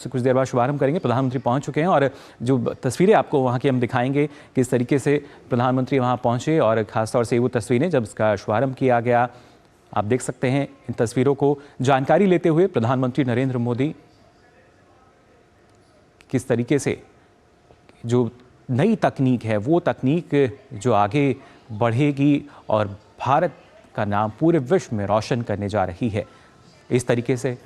से कुछ देर बाद शुभारंभ करेंगे। प्रधानमंत्री पहुंच चुके हैं और जो तस्वीरें आपको वहां की हम दिखाएंगे किस तरीके से प्रधानमंत्री वहां पहुंचे और ख़ासतौर से वो तस्वीरें जब इसका शुभारंभ किया गया, आप देख सकते हैं इन तस्वीरों को जानकारी लेते हुए प्रधानमंत्री नरेंद्र मोदी किस तरीके से जो नई तकनीक है वो तकनीक जो आगे बढ़ेगी और भारत का नाम पूरे विश्व में रोशन करने जा रही है। इस तरीके से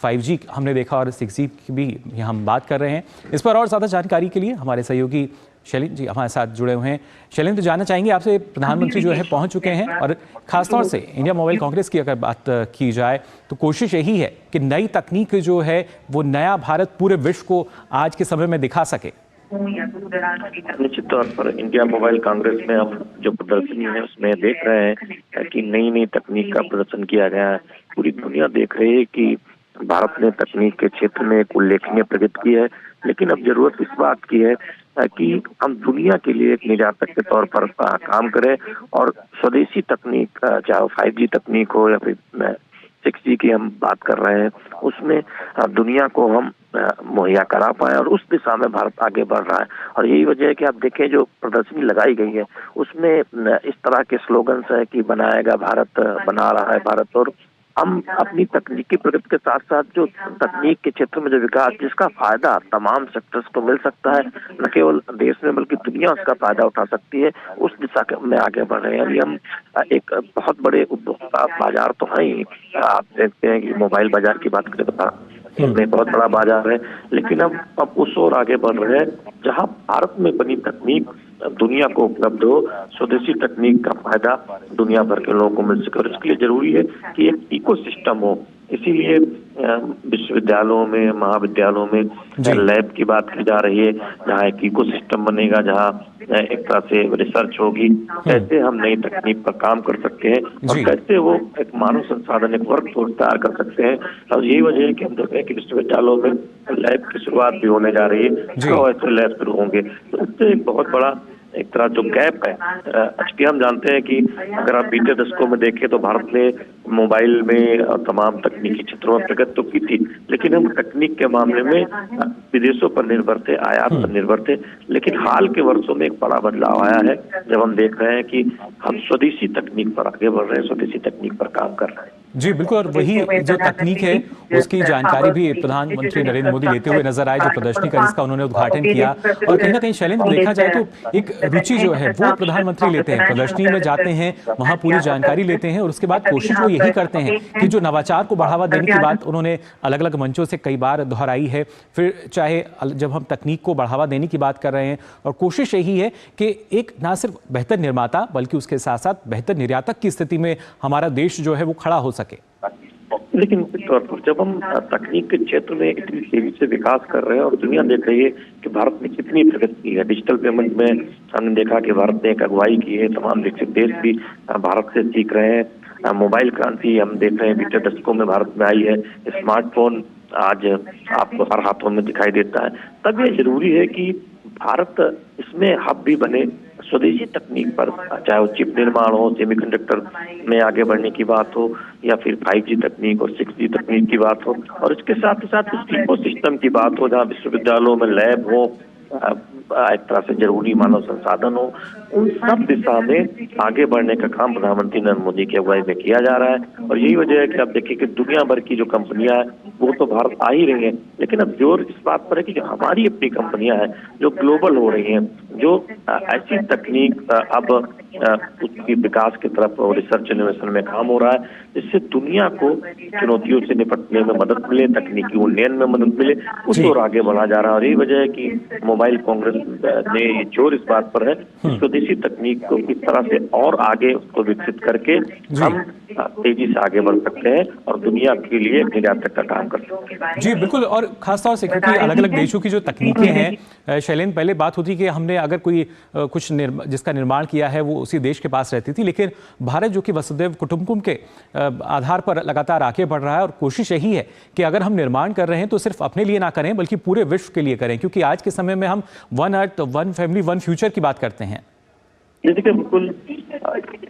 5G हमने देखा और 6G की भी यहाँ हम बात कर रहे हैं। इस पर और ज़्यादा जानकारी के लिए हमारे सहयोगी शैलेंद्र जी हमारे साथ जुड़े हुए हैं। शैलेंद्र, जानना चाहेंगे आपसे, प्रधानमंत्री जो है पहुँच चुके हैं और ख़ासतौर से इंडिया मोबाइल कांग्रेस की अगर बात की जाए तो कोशिश यही है कि नई तकनीक जो है वो नया भारत पूरे विश्व को आज के समय में दिखा सके। निश्चित तौर पर इंडिया मोबाइल कांग्रेस में हम जो प्रदर्शनी है उसमें देख रहे हैं कि नई नई तकनीक का प्रदर्शन किया गया है। पूरी दुनिया देख रही है कि भारत ने तकनीक के क्षेत्र में एक उल्लेखनीय प्रगति की है, लेकिन अब जरूरत इस बात की है कि हम दुनिया के लिए एक निर्यातक के तौर पर काम करें और स्वदेशी तकनीक, चाहे 5G तकनीक हो या फिर 6G की हम बात कर रहे हैं, उसमें दुनिया को हम मुहैया करा पाए और उस दिशा में भारत आगे बढ़ रहा है। और यही वजह है कि आप देखें जो प्रदर्शनी लगाई गई है उसमें इस तरह के स्लोगन्स है कि बनाएगा भारत, बना रहा है भारत। और हम अपनी तकनीकी प्रगति के साथ साथ जो तकनीक के क्षेत्र में जो विकास जिसका फायदा तमाम सेक्टर्स को मिल सकता है, न केवल देश में बल्कि दुनिया उसका फायदा उठा सकती है, उस दिशा में आगे बढ़ रहे हैं। अभी हम एक बहुत बड़े उपभोक्ता बाजार तो है ही, आप देखते हैं कि मोबाइल बाजार की बात करें तो बहुत बड़ा बाजार है, लेकिन अब उस ओर आगे बढ़ रहे हैं जहां भारत में बनी तकनीक दुनिया को उपलब्ध हो, स्वदेशी तकनीक का फायदा दुनिया भर के लोगों को मिल सके। और इसके लिए जरूरी है कि एक इकोसिस्टम हो। इसीलिए विश्वविद्यालयों में, महाविद्यालयों में लैब की बात की जा रही है, जहाँ एक इकोसिस्टम बनेगा, जहाँ एक तरह से रिसर्च होगी, कैसे हम नई तकनीक पर काम कर सकते हैं और कैसे वो एक मानव संसाधन, एक वर्क फोर्स तैयार कर सकते हैं। और यही वजह है कि हम देख रहे हैं कि विश्वविद्यालयों में लैब की शुरुआत भी होने जा रही है और ऐसे लैब शुरू होंगे। तो इससे एक बहुत बड़ा एक तरह जो गैप है, आज हम जानते हैं कि अगर आप बीते दशकों में देखें तो भारत ने मोबाइल में और तमाम तकनीकी क्षेत्रों में प्रगति तो की थी, लेकिन हम तकनीक के मामले में विदेशों पर निर्भर थे, आयात पर निर्भर थे। लेकिन हाल के वर्षों में एक बड़ा बदलाव आया है जब हम देख रहे हैं कि हम स्वदेशी तकनीक पर आगे बढ़ रहे हैं, स्वदेशी तकनीक पर काम कर रहे हैं। जी बिल्कुल, और वही जो तकनीक है उसकी जानकारी भी प्रधानमंत्री नरेंद्र मोदी लेते हुए नजर आए, जो प्रदर्शनी का जिसका उन्होंने उद्घाटन किया। और कहीं ना कहीं शैलेंद्र, देखा जाए तो एक रुचि जो है वो प्रधानमंत्री लेते हैं, प्रदर्शनी में जाते हैं, वहां पूरी जानकारी लेते हैं और उसके बाद कोशिश वो यही करते हैं कि जो नवाचार को बढ़ावा देने की बात उन्होंने अलग अलग मंचों से कई बार दोहराई है, फिर चाहे जब हम तकनीक को बढ़ावा देने की बात कर रहे हैं, और कोशिश यही है कि एक ना सिर्फ बेहतर निर्माता बल्कि उसके साथ साथ बेहतर निर्यातक की स्थिति में हमारा देश जो है वो खड़ा हो सके। लेकिन तौर पर जब हम तकनीक के क्षेत्र में इतनी तेजी से विकास कर रहे हैं और दुनिया देख रही है कि भारत ने कितनी प्रगति की है, डिजिटल पेमेंट में हमने देखा कि भारत ने एक अगुवाई की है, तमाम विकसित देश भी भारत से सीख रहे हैं। मोबाइल क्रांति हम देख रहे हैं बीते दशकों में भारत में आई है, स्मार्टफोन आज आपको हर हाथों में दिखाई देता है। तब ये जरूरी है कि भारत इसमें हब भी बने स्वदेशी तकनीक पर, चाहे वो चिप निर्माण हो, सेमीकंडक्टर में आगे बढ़ने की बात हो या फिर 5G तकनीक और 6G तकनीक की बात हो, और इसके साथ ही साथ उस इकोसिस्टम की बात हो जहाँ विश्वविद्यालयों में लैब हो, एक तरह से जरूरी मानव संसाधन हो। उन सब दिशा में आगे बढ़ने का काम प्रधानमंत्री नरेंद्र मोदी की अगुवाई में किया जा रहा है। और यही वजह है कि आप देखिए कि दुनिया भर की जो कंपनियां हैं वो तो भारत आ ही रही हैं, लेकिन अब जोर इस बात पर है कि जो हमारी अपनी कंपनियां हैं जो ग्लोबल हो रही हैं, जो ऐसी तकनीक अब उसकी विकास की तरफ और रिसर्च इनोवेशन में काम हो रहा है, जिससे दुनिया को चुनौतियों से निपटने में मदद मिले, तकनीकी उन्नयन में मदद मिले, उस ओर आगे बढ़ा जा रहा है। और यही वजह है कि मोबाइल कांग्रेस ने ये जोर इस बात पर है स्वदेशी तकनीक को किस तरह से और आगे उसको विकसित करके हम तेजी से आगे बढ़ सकते हैं और दुनिया के लिए निर्यातक का काम कर सकते हैं। जी बिल्कुल, और खासतौर से क्योंकि अलग अलग देशों की जो तकनीकें हैं, शैलेंद्र, पहले बात होती कि हमने अगर कोई कुछ जिसका निर्माण किया है वो उसी देश के पास रहती थी, लेकिन भारत जो कि वसुधैव कुटुंबकम के आधार पर लगातार आगे बढ़ रहा है और कोशिश यही है कि अगर हम निर्माण कर रहे हैं तो सिर्फ अपने लिए ना करें बल्कि पूरे विश्व के लिए करें, क्योंकि आज के समय में हम one earth, one family, one future की बात करते हैं। ये देखिए, बिल्कुल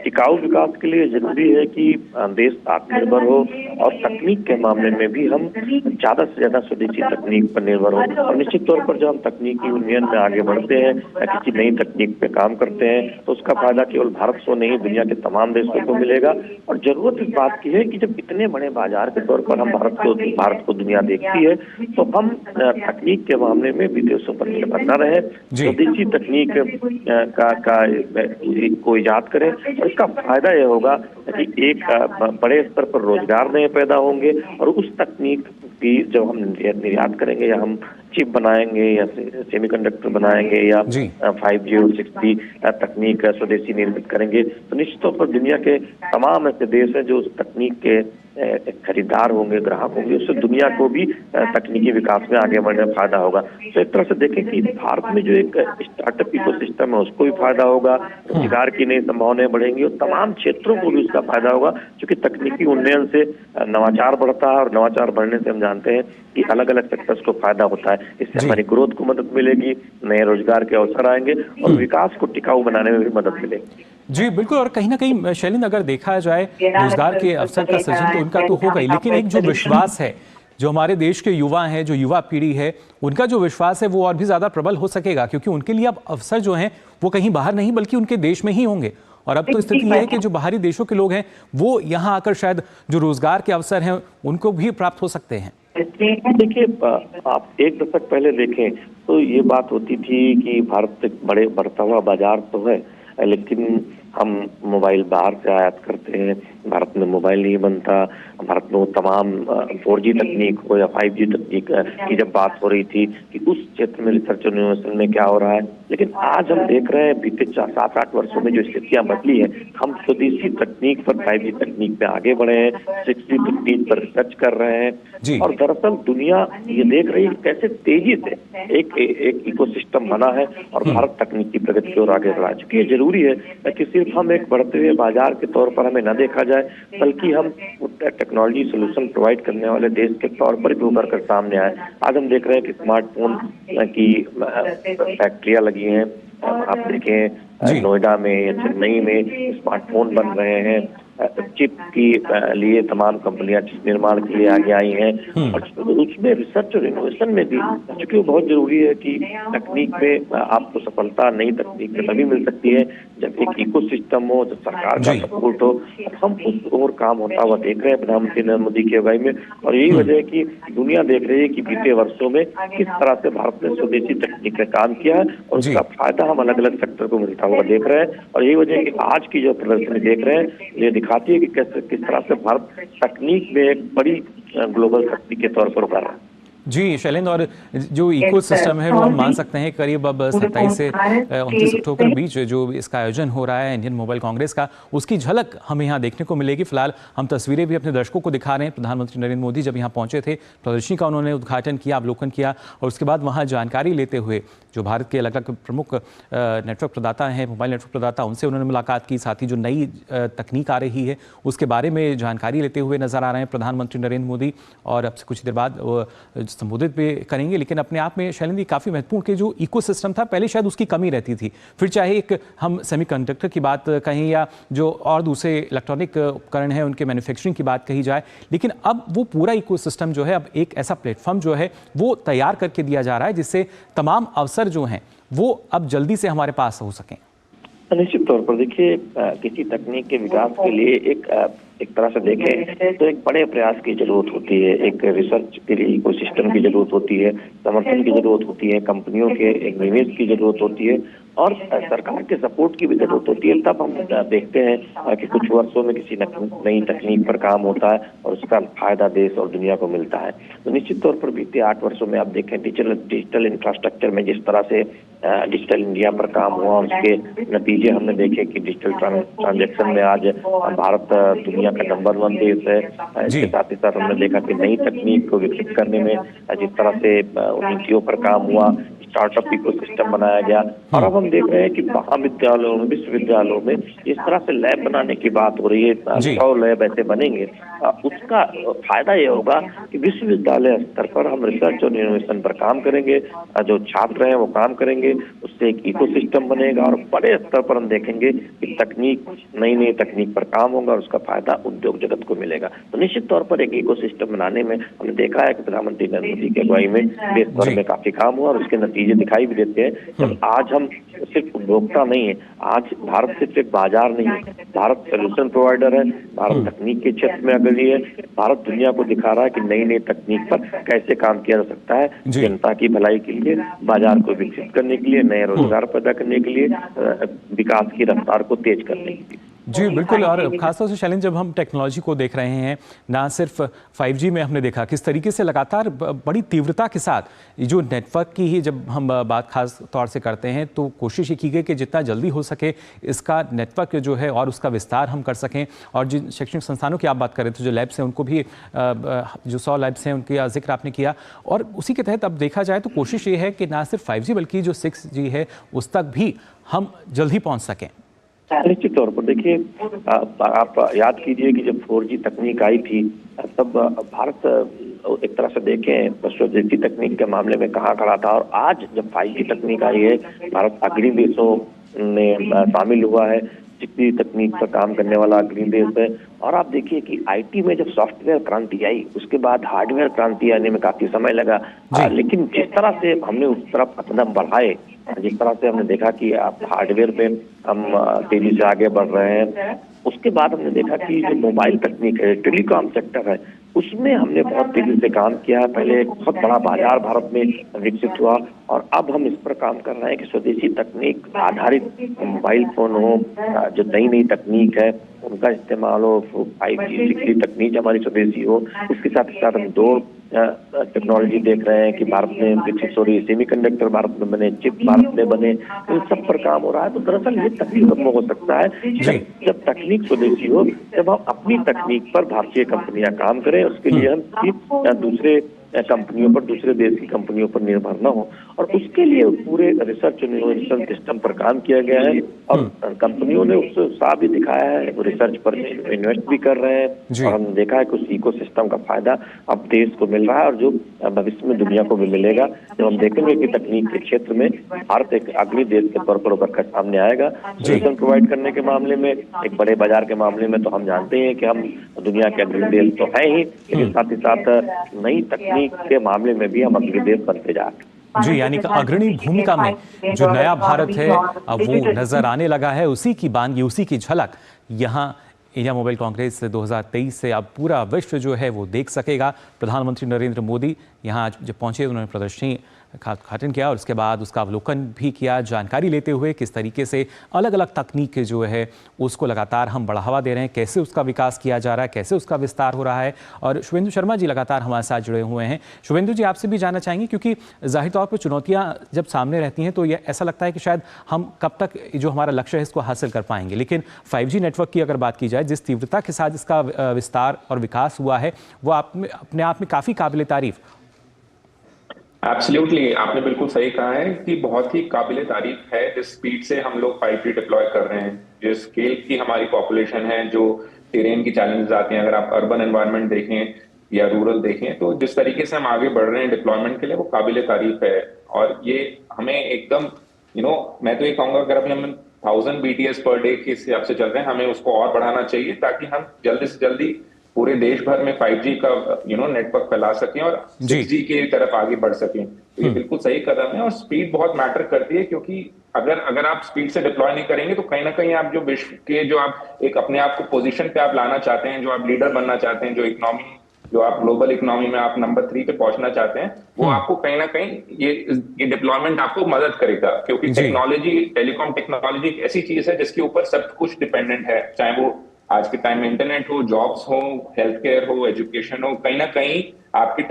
टिकाऊ विकास के लिए जरूरी है कि देश आत्मनिर्भर हो और तकनीक के मामले में भी हम ज्यादा से ज्यादा स्वदेशी तकनीक पर निर्भर हो। और निश्चित तौर पर जब हम तकनीकी उन्नयन में आगे बढ़ते हैं या किसी नई तकनीक पे काम करते हैं तो उसका फायदा केवल भारत को नहीं, दुनिया के तमाम देशों को मिलेगा। और जरूरत इस बात की है कि जब इतने बड़े बाजार के तौर पर हम भारत को दुनिया देखती है तो हम तकनीक के मामले में विदेशों पर निर्भर न रहे, स्वदेशी तकनीक को इजाद करें। और इसका फायदा यह होगा कि एक बड़े स्तर पर रोजगार नए पैदा होंगे और उस तकनीक की जब हम निर्यात करेंगे या हम चिप बनाएंगे या सेमीकंडक्टर बनाएंगे या 5G और 6G तकनीक स्वदेशी निर्मित करेंगे तो निश्चित तौर पर दुनिया के तमाम ऐसे देश हैं जो उस तकनीक के खरीदार होंगे, ग्राहक होंगे, उससे दुनिया को भी तकनीकी विकास में आगे बढ़ने में फायदा होगा। तो एक तरह से देखें कि भारत में जो एक स्टार्टअप इकोसिस्टम है उसको भी फायदा होगा, रोजगार की नई संभावनाएं बढ़ेंगी और तमाम क्षेत्रों को भी उसका फायदा होगा, क्योंकि तकनीकी उन्नयन से नवाचार बढ़ता है और नवाचार बढ़ने से हम जानते हैं कि अलग अलग सेक्टर्स को फायदा होता है। इससे हमारी ग्रोथ को मदद मिलेगी, नए रोजगार के अवसर आएंगे और विकास को टिकाऊ बनाने में भी मदद मिलेगी। जी बिल्कुल, और कहीं ना कहीं शैलेंद्र अगर देखा जाए रोजगार के अवसर का सृजन तो उनका तो होगा ही, लेकिन एक जो विश्वास है जो हमारे देश के युवा हैं, जो युवा पीढ़ी है, उनका जो विश्वास है वो और भी ज्यादा प्रबल हो सकेगा, क्योंकि उनके लिए अब अवसर जो हैं वो कहीं बाहर नहीं बल्कि उनके देश में ही होंगे। और अब तो स्थिति है कि जो बाहरी देशों के लोग हैं वो यहाँ आकर शायद जो रोजगार के अवसर हैं उनको भी प्राप्त हो सकते हैं। देखिए, आप एक दशक पहले देखें तो ये बात होती थी कि भारत एक बड़े बढ़ता हुआ बाजार तो है, लेकिन हम मोबाइल बाहर से आयात करते हैं, भारत में मोबाइल नहीं बनता। भारत में वो तमाम 4G तकनीक हो या 5G तकनीक की जब बात हो रही थी कि उस क्षेत्र में रिसर्च और इनोवेशन में क्या हो रहा है, लेकिन आज हम देख रहे हैं बीते 7-8 वर्षों में जो स्थितियां बदली है, हम स्वदेशी तकनीक पर 5G तकनीक पे आगे बढ़े हैं, 6G तकनीक पर रिसर्च कर रहे हैं और दरअसल दुनिया ये देख रही है कैसे तेजी से एक इकोसिस्टम बना है और भारत तकनीकी प्रगति की ओर आगे बढ़ा चुकी है। जरूरी है कि सिर्फ हम एक बढ़ते हुए बाजार के तौर पर हमें न देखा जाए, बल्कि हम टेक्नोलॉजी सोल्यूशन प्रोवाइड करने वाले देश के तौर पर भी उभर कर सामने आए। आज हम देख रहे हैं कि स्मार्टफोन की फैक्ट्रियां लगी हैं, आप देखें नोएडा में या चेन्नई में स्मार्टफोन बन रहे हैं, चिप की लिए तमाम कंपनियां चिप निर्माण के लिए आगे आई हैं और उसमें रिसर्च और इनोवेशन में भी, क्योंकि वो बहुत जरूरी है कि तकनीक में आपको सफलता नई तकनीक में तभी मिल सकती है जब एक इकोसिस्टम हो, जब सरकार का सपोर्ट हो। हम उस ओर काम होता हुआ देख रहे हैं प्रधानमंत्री नरेंद्र मोदी की अगुवाई में, और यही वजह है कि दुनिया देख रही है कि बीते वर्षों में किस तरह से भारत ने स्वदेशी तकनीक में काम किया है और उसका फायदा हम अलग अलग सेक्टर को मिलता हुआ देख रहे हैं। और यही वजह है कि आज की जो प्रदर्शनी देख रहे हैं ये दिखाती है कि किस तरह से भारत तकनीक में एक बड़ी ग्लोबल शक्ति के तौर पर उभर रहा है। जी शैलेंद्र, और जो इकोसिस्टम है वो हम मान सकते हैं करीब अब 27 से 29 अक्टूबर के बीच जो इसका आयोजन हो रहा है इंडियन मोबाइल कांग्रेस का, उसकी झलक हमें यहाँ देखने को मिलेगी। फिलहाल हम तस्वीरें भी अपने दर्शकों को दिखा रहे हैं। प्रधानमंत्री नरेंद्र मोदी जब यहाँ पहुंचे थे, प्रदर्शनी का उन्होंने उद्घाटन किया, अवलोकन किया और उसके बाद वहाँ जानकारी लेते हुए जो भारत के अलग अलग प्रमुख नेटवर्क प्रदाता हैं, मोबाइल नेटवर्क प्रदाता, उनसे उन्होंने मुलाकात की। साथ ही जो नई तकनीक आ रही है उसके बारे में जानकारी लेते हुए नजर आ रहे हैं प्रधानमंत्री नरेंद्र मोदी, और अब से कुछ देर बाद संबोधित भी करेंगे। लेकिन अपने आप में शैलेंद्र काफ़ी महत्वपूर्ण कि जो इकोसिस्टम था पहले शायद उसकी कमी रहती थी, फिर चाहे एक हम सेमीकंडक्टर की बात कहें या जो और दूसरे इलेक्ट्रॉनिक उपकरण हैं उनके मैन्युफैक्चरिंग की बात कही जाए, लेकिन अब वो पूरा इकोसिस्टम जो है अब एक ऐसा प्लेटफॉर्म जो है वो तैयार करके दिया जा रहा है जिससे तमाम अवसर जो हैं वो अब जल्दी से हमारे पास हो सकें। निश्चित तौर पर देखिए, किसी तकनीक के विकास के लिए एक तरह से देखें तो एक बड़े प्रयास की जरूरत होती है, एक रिसर्च के लिए इकोसिस्टम की जरूरत होती है, समर्थन की जरूरत होती है, कंपनियों के एक निवेश की जरूरत होती है और सरकार के सपोर्ट की भी जरूरत होती है। तब हम देखते हैं कि कुछ वर्षों में किसी नई तकनीक पर काम होता है और उसका फायदा देश और दुनिया को मिलता है। तो निश्चित तौर पर बीते 8 वर्षों में आप देखें डिजिटल इंफ्रास्ट्रक्चर में जिस तरह से डिजिटल इंडिया पर काम हुआ, उसके नतीजे हमने देखे कि डिजिटल ट्रांजैक्शन में आज भारत दुनिया का नंबर 1 देश है। इसके साथ ही साथ हमने देखा कि नई तकनीक को विकसित करने में जिस तरह से नीतियों पर काम हुआ, स्टार्टअप इकोसिस्टम बनाया गया। और अब हम देख रहे हैं कि महाविद्यालयों में, विश्वविद्यालयों में इस तरह से लैब बनाने की बात हो रही है, 100 लैब ऐसे बनेंगे। उसका फायदा ये होगा कि विश्वविद्यालय स्तर पर हम रिसर्च और इनोवेशन पर काम करेंगे, जो छात्र हैं वो काम करेंगे, उससे एक इकोसिस्टम बनेगा और बड़े स्तर पर हम देखेंगे कि तकनीक, नई नई तकनीक पर काम होगा और उसका फायदा उद्योग जगत को मिलेगा। तो निश्चित तौर पर एक इकोसिस्टम बनाने में हमने देखा है कि प्रधानमंत्री नरेंद्र मोदी की अगुवाई में देश भर में काफी काम हुआ और उसके नतीजे दिखाई भी देते हैं। जब आज हम सिर्फ उपभोक्ता नहीं है, आज भारत सिर्फ एक बाजार नहीं है, भारत सोल्यूशन प्रोवाइडर है, भारत तकनीक के क्षेत्र में अग्रणी है, भारत दुनिया को दिखा रहा है कि नई नई तकनीक पर कैसे काम किया जा सकता है, जनता की भलाई के लिए, बाजार को विकसित करने के लिए, नए रोजगार पैदा करने के लिए, विकास की रफ्तार को तेज करने के लिए। जी बिल्कुल। और खासतौर से शैलेंद्र, जब हम टेक्नोलॉजी को देख रहे हैं, ना सिर्फ 5G में हमने देखा किस तरीके से लगातार बड़ी तीव्रता के साथ जो नेटवर्क की ही जब हम बात खास तौर से करते हैं तो कोशिश ये की गई कि जितना जल्दी हो सके इसका नेटवर्क जो है और उसका विस्तार हम कर सकें। और जिन शैक्षणिक संस्थानों की आप बात कर रहे थे, जो लैब्स हैं उनको भी, जो 100 लैब्स हैं उनका जिक्र आपने किया, और उसी के तहत अब देखा जाए तो कोशिश ये है कि ना सिर्फ 5G बल्कि जो 6G है उस तक भी हम जल्दी पहुँच सकें। निश्चित तौर पर देखिए, आप याद कीजिए कि जब 4G तकनीक आई थी तब भारत एक तरह से देखें स्वदेशी तकनीक के मामले में कहाँ खड़ा था, और आज जब 5G तकनीक आई है भारत अग्रणी देशों में शामिल हुआ है, चिकनी तकनीक पर काम करने वाला अग्रणी देश है। और आप देखिए कि आईटी में जब सॉफ्टवेयर क्रांति आई उसके बाद हार्डवेयर क्रांति आने में काफी समय लगा, लेकिन जिस तरह से हमने उस तरफ कदम बढ़ाए, जिस तरह से हमने देखा कि आप हार्डवेयर पे हम तेजी से आगे बढ़ रहे हैं, उसके बाद हमने देखा कि जो मोबाइल तकनीक है, टेलीकॉम सेक्टर है, उसमें हमने बहुत तेजी से काम किया। पहले एक बहुत बड़ा बाजार भारत में विकसित हुआ और अब हम इस पर काम कर रहे हैं कि स्वदेशी तकनीक आधारित मोबाइल फोन हो, जो नई नई तकनीक है उनका इस्तेमाल हो, 5G 6G तकनीक हमारी स्वदेशी हो। इसके साथ हम दो टेक्नोलॉजी देख रहे हैं कि भारत में विकसित हो रही है, सेमीकंडक्टर भारत में बने, चिप भारत में बने, इन सब पर काम हो रहा है। तो दरअसल ये तभी संभव हो सकता है जब तकनीक स्वदेशी हो, जब हम अपनी तकनीक पर भारतीय कंपनियां काम करें, उसके लिए हम दूसरे कंपनियों पर, दूसरे देश की कंपनियों पर निर्भर न हो। और उसके लिए पूरे रिसर्च इनोवेशन सिस्टम पर काम किया गया है और कंपनियों ने उससे उत्साह भी दिखाया है, वो रिसर्च पर इन्वेस्ट भी कर रहे हैं और हमने देखा है कि उस इकोसिस्टम का फायदा अब देश को मिल रहा है और जो भविष्य में दुनिया को भी मिलेगा। जब हम देखेंगे कि तकनीक के क्षेत्र में भारत एक अग्रणी देश के तौर पर उभर कर सामने आएगा, सोल्यूशन प्रोवाइड करने के मामले में, एक बड़े बाजार के मामले में, तो हम जानते हैं कि हम दुनिया के अग्रणी देश तो है ही, लेकिन साथ ही साथ नई तकनीक के मामले में भी हम अग्रणी देश बनते जा रहे हैं। जी, यानी कि अग्रणी भूमिका में जो नया भारत है अब वो नजर आने लगा है, उसी की बानगी, उसी की झलक यहाँ इंडिया मोबाइल कांग्रेस 2023 से अब पूरा विश्व जो है वो देख सकेगा। प्रधानमंत्री नरेंद्र मोदी यहाँ आज जब पहुंचे उन्होंने प्रदर्शनी का उद्घाटन किया और उसके बाद उसका अवलोकन भी किया, जानकारी लेते हुए किस तरीके से अलग अलग तकनीक जो है उसको लगातार हम बढ़ावा दे रहे हैं, कैसे उसका विकास किया जा रहा है, कैसे उसका विस्तार हो रहा है। और शुभेंदु शर्मा जी लगातार हमारे साथ जुड़े हुए हैं। शुभेंदु जी, आपसे भी जानना चाहेंगे क्योंकि जाहिर तौर पर चुनौतियाँ जब सामने रहती हैं तो ये ऐसा लगता है कि शायद हम कब तक जो हमारा लक्ष्य है इसको हासिल कर पाएंगे, लेकिन 5G नेटवर्क की अगर बात की जाए, जिस तीव्रता के साथ इसका विस्तार और विकास हुआ है वो अपने आप में काफ़ी काबिल तारीफ। एब्सोल्युटली, आपने बिल्कुल सही कहा है कि बहुत ही काबिले तारीफ है जिस स्पीड से हम लोग 5G डिप्लॉय कर रहे हैं, जिस स्केल की हमारी पॉपुलेशन है, जो टेरेन की चैलेंजेस आते हैं, अगर आप अर्बन एनवायरनमेंट देखें या रूरल देखें, तो जिस तरीके से हम आगे बढ़ रहे हैं डिप्लॉयमेंट के लिए वो काबिले तारीफ है। और ये हमें एकदम मैं तो ये कहूंगा अगर अभी हम 1000 BTS पर डे के हिसाब से चल रहे हैं, हमें उसको और बढ़ाना चाहिए ताकि हम जल्दी से जल्दी पूरे देश भर में 5G का नेटवर्क फैला सकें और 6G की तरफ आगे बढ़ सकें। तो ये बिल्कुल सही कदम है और स्पीड बहुत मैटर करती है, क्योंकि अगर आप स्पीड से डिप्लॉय नहीं करेंगे तो कहीं ना कहीं आप जो विश्व के जो आप एक अपने आप को पोजीशन पे आप लाना चाहते हैं, जो आप लीडर बनना चाहते हैं, जो आप ग्लोबल इकोनॉमी में आप नंबर 3 पे पहुंचना चाहते हैं, वो आपको कहीं ना कहीं ये डिप्लॉयमेंट आपको मदद करेगा, क्योंकि टेक्नोलॉजी, टेलीकॉम टेक्नोलॉजी एक ऐसी चीज है जिसके ऊपर सब कुछ डिपेंडेंट है, चाहे वो आज के टाइम में इंटरनेट हो, जॉब्स हो, हेल्थ केयर हो, एजुकेशन हो, कहीं ना कहीं आपकी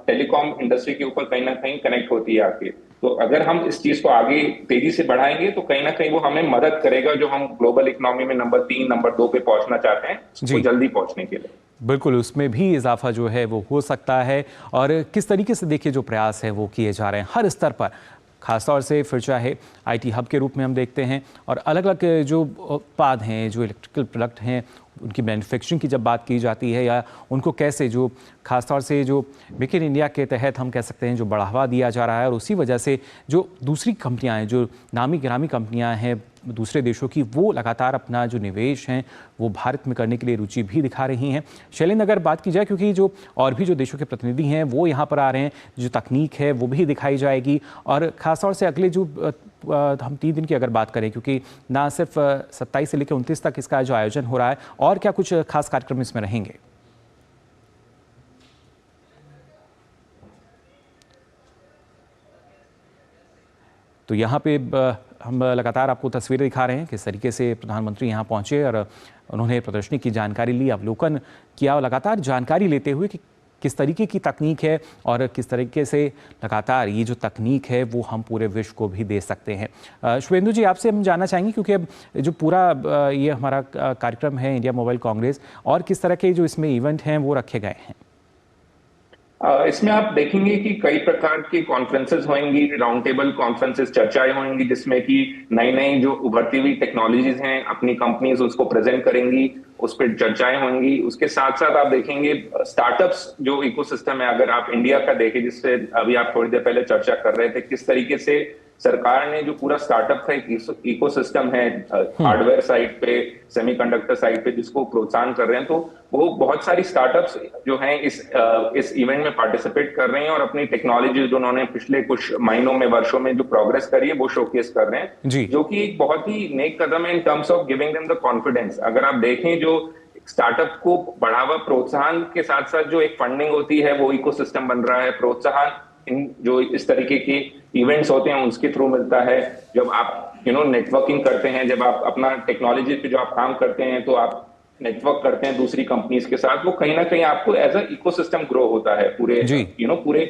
टेलीकॉम इंडस्ट्री के ऊपर कहीं ना कहीं कनेक्ट होती है आके। तो अगर हम इस चीज को आगे तेजी से बढ़ाएंगे तो कहीं ना कहीं वो हमें मदद करेगा, जो हम ग्लोबल इकोनॉमी में नंबर 3, नंबर 2 पे पहुंचना चाहते हैं, उसको जल्दी पहुंचने के लिए। बिल्कुल, उसमें भी इजाफा जो है वो हो सकता है। और किस तरीके से देखिए जो प्रयास है वो किए जा रहे हैं हर स्तर पर, खासतौर से फिर चाहे IT हब के रूप में हम देखते हैं, और अलग अलग जो उत्पाद हैं, जो इलेक्ट्रिकल प्रोडक्ट हैं, उनकी मैन्युफैक्चरिंग की जब बात की जाती है, या उनको कैसे जो खासतौर से जो मेक इन इंडिया के तहत हम कह सकते हैं जो बढ़ावा दिया जा रहा है, और उसी वजह से जो दूसरी कंपनियां हैं, जो नामी गिरामी कंपनियां हैं दूसरे देशों की, वो लगातार अपना जो निवेश हैं वो भारत में करने के लिए रुचि भी दिखा रही हैं। शैलेंद्र, अगर बात की जाए, क्योंकि जो और भी जो देशों के प्रतिनिधि हैं वो यहाँ पर आ रहे हैं, जो तकनीक है वो भी दिखाई जाएगी, और ख़ासतौर से अगले जो हम 3 दिन की अगर बात करें, क्योंकि ना सिर्फ 27 से लेकर 29 तक इसका जो आयोजन हो रहा है, और क्या कुछ खास कार्यक्रम इसमें रहेंगे? तो यहाँ पे हम लगातार आपको तस्वीरें दिखा रहे हैं किस तरीके से प्रधानमंत्री यहाँ पहुँचे और उन्होंने प्रदर्शनी की जानकारी ली, अवलोकन किया, और लगातार जानकारी लेते हुए कि किस तरीके की तकनीक है और किस तरीके से लगातार ये जो तकनीक है वो हम पूरे विश्व को भी दे सकते हैं। शुभेंदु जी, आपसे हम जानना चाहेंगे, क्योंकि अब जो पूरा ये हमारा कार्यक्रम है इंडिया मोबाइल कांग्रेस, और किस तरह के जो इसमें इवेंट हैं वो रखे गए हैं? इसमें आप देखेंगे कि कई प्रकार की कॉन्फ्रेंसेस होंगी, राउंड टेबल कॉन्फ्रेंसेस, चर्चाएं होंगी, जिसमें कि नई नई जो उभरती हुई टेक्नोलॉजीज हैं अपनी कंपनीज उसको प्रेजेंट करेंगी, उस पर चर्चाएं होंगी। उसके साथ साथ आप देखेंगे स्टार्टअप्स जो इकोसिस्टम है, अगर आप इंडिया का देखें, जिससे अभी आप थोड़ी देर पहले चर्चा कर रहे थे, किस तरीके से सरकार ने जो पूरा स्टार्टअप का एक इकोसिस्टम है हार्डवेयर साइड पे, सेमीकंडक्टर साइड पे, जिसको प्रोत्साहन कर रहे हैं, तो वो बहुत सारी स्टार्टअप्स जो हैं इस इवेंट में पार्टिसिपेट कर रहे हैं और अपनी टेक्नोलॉजी जो उन्होंने पिछले कुछ महीनों में, वर्षों में जो प्रोग्रेस करी है वो शोकेस कर रहे हैं, जो कि एक बहुत ही नेक कदम है in terms of giving them the confidence. अगर आप देखें, जो स्टार्टअप को बढ़ावा, प्रोत्साहन के साथ साथ जो एक फंडिंग होती है वो इकोसिस्टम बन रहा है, प्रोत्साहन इन जो इस तरीके के इवेंट्स होते हैं उसके थ्रू मिलता है। जब आप नेटवर्किंग करते हैं, जब आप अपना टेक्नोलॉजी पे जो आप काम करते हैं, तो आप नेटवर्क करते हैं दूसरी कंपनीज के साथ, वो कहीं ना कहीं आपको एज अ इकोसिस्टम ग्रो होता है, पूरे पूरे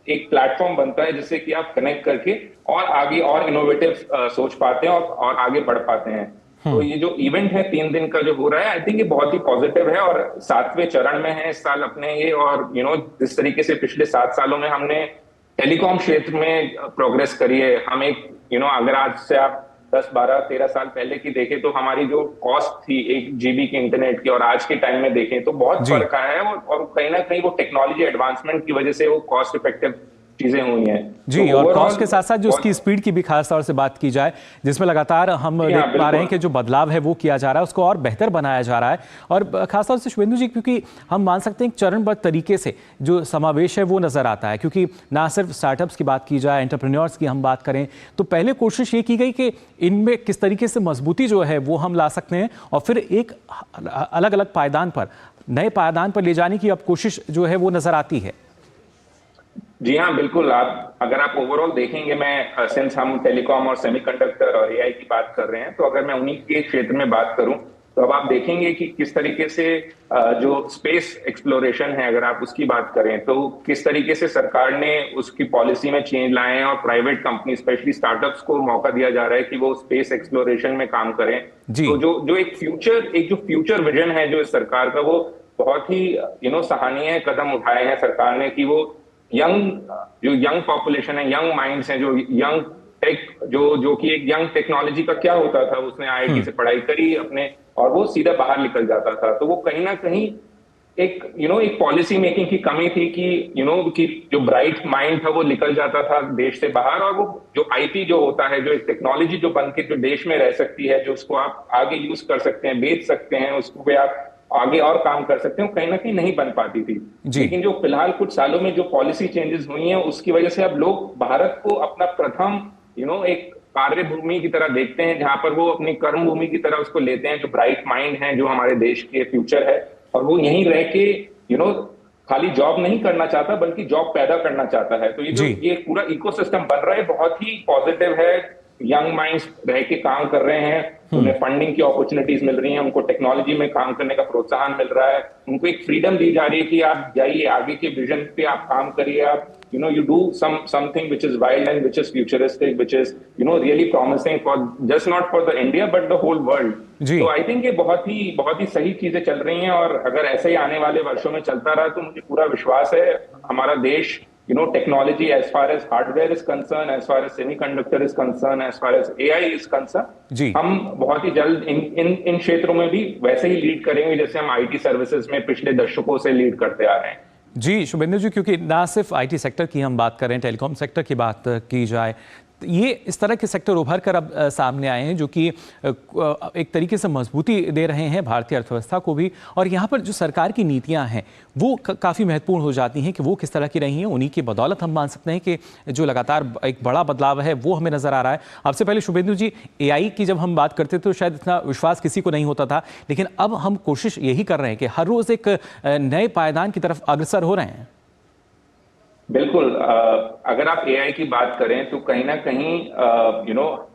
एक प्लेटफॉर्म बनता है जिससे कि आप कनेक्ट करके और आगे और इनोवेटिव सोच पाते हैं और आगे बढ़ पाते हैं। तो ये जो इवेंट है 3 दिन का जो हो रहा है, आई थिंक ये बहुत ही पॉजिटिव है, और 7वें चरण में है इस साल अपने ये। और जिस तरीके से पिछले 7 सालों में हमने टेलीकॉम क्षेत्र में प्रोग्रेस करी है, हम एक अगर आज से आप 10, 12, 13 साल पहले की देखें तो हमारी जो कॉस्ट थी 1 GB के इंटरनेट की, और आज के टाइम में देखें तो बहुत फर्क आया है, और कहीं ना कहीं वो टेक्नोलॉजी एडवांसमेंट की वजह से वो कॉस्ट इफेक्टिव चीजें हुई हैं जी। तो और कॉस्ट के साथ साथ जो उसकी स्पीड की भी खास तौर से बात की जाए, जिसमें लगातार हम देख पा रहे हैं कि जो बदलाव है वो किया जा रहा है, उसको और बेहतर बनाया जा रहा है। और खासतौर से शुभेंदु जी, क्योंकि हम मान सकते हैं कि चरणबद्ध तरीके से जो समावेश है वो नजर आता है, क्योंकि ना सिर्फ स्टार्टअप्स की बात की जाए, एंटरप्रेन्योर्स की हम बात करें, तो पहले कोशिश ये की गई कि इनमें किस तरीके से मजबूती जो है वो हम ला सकते हैं, और फिर एक अलग अलग पायदान पर, नए पायदान पर ले जाने की अब कोशिश जो है वो नजर आती है। जी हाँ, बिल्कुल। अगर आप ओवरऑल देखेंगे, मैं सिंस हम टेलीकॉम और सेमीकंडक्टर और एआई की बात कर रहे हैं, तो अगर मैं उन्हीं के क्षेत्र में बात करूं, तो अब आप देखेंगे कि किस तरीके से जो स्पेस एक्सप्लोरेशन है, अगर आप उसकी बात करें, तो किस तरीके से सरकार ने उसकी पॉलिसी में चेंज लाए हैं, और प्राइवेट कंपनी, स्पेशली स्टार्टअप्स को मौका दिया जा रहा है कि वो स्पेस एक्सप्लोरेशन में काम करें। तो जो एक फ्यूचर विजन है जो इस सरकार का, वो बहुत ही सराहनीय कदम उठाए हैं सरकार ने, कि वो यंग पॉपुलेशन है, यंग माइंड्स हैं, जो यंग टेक, जो कि एक यंग टेक्नोलॉजी का क्या होता था, उसने आईआईटी से पढ़ाई करी अपने, और वो सीधा बाहर निकल जाता था। तो वो कहीं ना कहीं एक एक पॉलिसी मेकिंग की कमी थी कि जो ब्राइट माइंड था वो निकल जाता था देश से बाहर, और वो जो आईटी जो होता है, जो एक टेक्नोलॉजी जो बन के जो देश में रह सकती है, जो उसको आप आगे यूज कर सकते हैं, बेच सकते हैं, उसको पे आप आगे और काम कर सकते हैं, कहीं ना कहीं नहीं बन पाती थी। लेकिन जो फिलहाल कुछ सालों में जो पॉलिसी चेंजेस हुई हैं, उसकी वजह से अब लोग भारत को अपना प्रथम एक कार्य भूमि की तरह देखते हैं, जहां पर वो अपनी कर्म भूमि की तरह उसको लेते हैं। जो ब्राइट माइंड है, जो हमारे देश के फ्यूचर है, और वो यहीं रह के खाली जॉब नहीं करना चाहता, बल्कि जॉब पैदा करना चाहता है। तो ये पूरा इकोसिस्टम बन रहा है, बहुत ही पॉजिटिव है। यंग माइंड्स रह के काम कर रहे हैं, उन्हें फंडिंग की अपॉर्चुनिटीज मिल रही हैं, उनको टेक्नोलॉजी में काम करने का प्रोत्साहन मिल रहा है, उनको एक फ्रीडम दी जा रही है कि आप जाइए, आगे के विजन पे आप काम करिए, आप you do something which is wild and which is futuristic, which is really promising for just not for the India but the whole world. तो आई थिंक ये बहुत ही सही चीजें चल रही हैं, और अगर ऐसे ही आने वाले वर्षों में चलता रहा तो मुझे पूरा विश्वास है हमारा देश technology as far as hardware is concerned, as far as semiconductor is concerned, as far as AI is concerned, जी हम बहुत ही जल्द इन क्षेत्रों में भी वैसे ही लीड करेंगे जैसे हम आईटी सर्विसेज में पिछले दशकों से लीड करते आ रहे हैं। जी शुभेंदु जी, क्योंकि ना सिर्फ आईटी सेक्टर की हम बात करें, टेलीकॉम सेक्टर की बात की जाए, ये इस तरह के सेक्टर उभर कर अब सामने आए हैं जो कि एक तरीके से मजबूती दे रहे हैं भारतीय अर्थव्यवस्था को भी। और यहाँ पर जो सरकार की नीतियाँ हैं वो काफ़ी महत्वपूर्ण हो जाती हैं कि वो किस तरह की रही हैं। उन्हीं की बदौलत हम मान सकते हैं कि जो लगातार एक बड़ा बदलाव है वो हमें नज़र आ रहा है। आपसे पहले शुभेंदु जी, एआई की जब हम बात करते थे तो शायद इतना विश्वास किसी को नहीं होता था, लेकिन अब हम कोशिश यही कर रहे हैं कि हर रोज़ एक नए पायदान की तरफ अग्रसर हो रहे हैं। बिल्कुल, अगर आप एआई की बात करें तो कहीं ना कहीं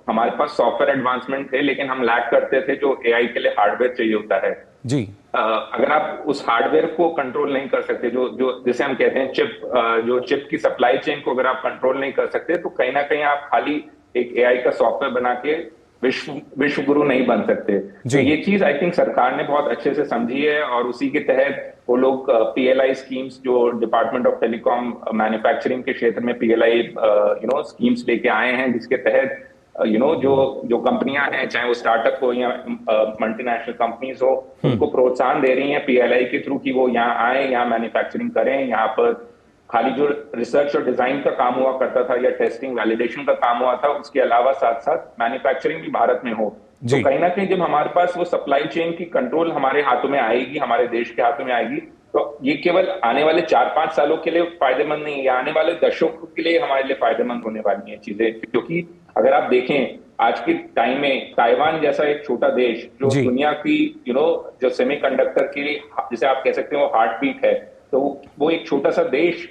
हमारे पास सॉफ्टवेयर एडवांसमेंट थे, लेकिन हम लैक करते थे जो एआई के लिए हार्डवेयर चाहिए होता है। जी अगर आप उस हार्डवेयर को कंट्रोल नहीं कर सकते, जो जिसे हम कहते हैं जो चिप की सप्लाई चेन को अगर आप कंट्रोल नहीं कर सकते, तो कहीं ना कहीं आप खाली एक एआई का सॉफ्टवेयर बना के विश्व गुरु नहीं बन सकते। तो ये चीज आई थिंक सरकार ने बहुत अच्छे से समझी है और उसी के तहत वो लोग पीएलआई स्कीम्स, जो डिपार्टमेंट ऑफ टेलीकॉम मैन्युफैक्चरिंग के क्षेत्र में पीएलआई स्कीम्स लेके आए हैं, जिसके तहत जो कंपनियां हैं, चाहे वो स्टार्टअप हो या मल्टीनेशनल कंपनीज हो, उनको प्रोत्साहन दे रही हैं पीएलआई के थ्रू कि वो यहाँ आए, यहाँ मैन्युफैक्चरिंग करें। यहाँ पर खाली जो रिसर्च और डिजाइन का काम हुआ करता था या टेस्टिंग वैलिडेशन का काम हुआ था, उसके अलावा साथ साथ मैन्युफैक्चरिंग भी भारत में हो। तो कहीं ना कहीं जब हमारे पास वो सप्लाई चेन की कंट्रोल हमारे हाथों में आएगी, हमारे देश के हाथों में आएगी, तो ये केवल आने वाले 4-5 सालों के लिए फायदेमंद नहीं है, आने वाले दशकों के लिए हमारे लिए फायदेमंद होने वाली है चीजें। क्योंकि अगर आप देखें आज के टाइम में ताइवान जैसा एक छोटा देश जो दुनिया की जो सेमीकंडक्टर की, जिसे आप कह सकते हो हार्ट बीट है, तो वो एक छोटा सा देश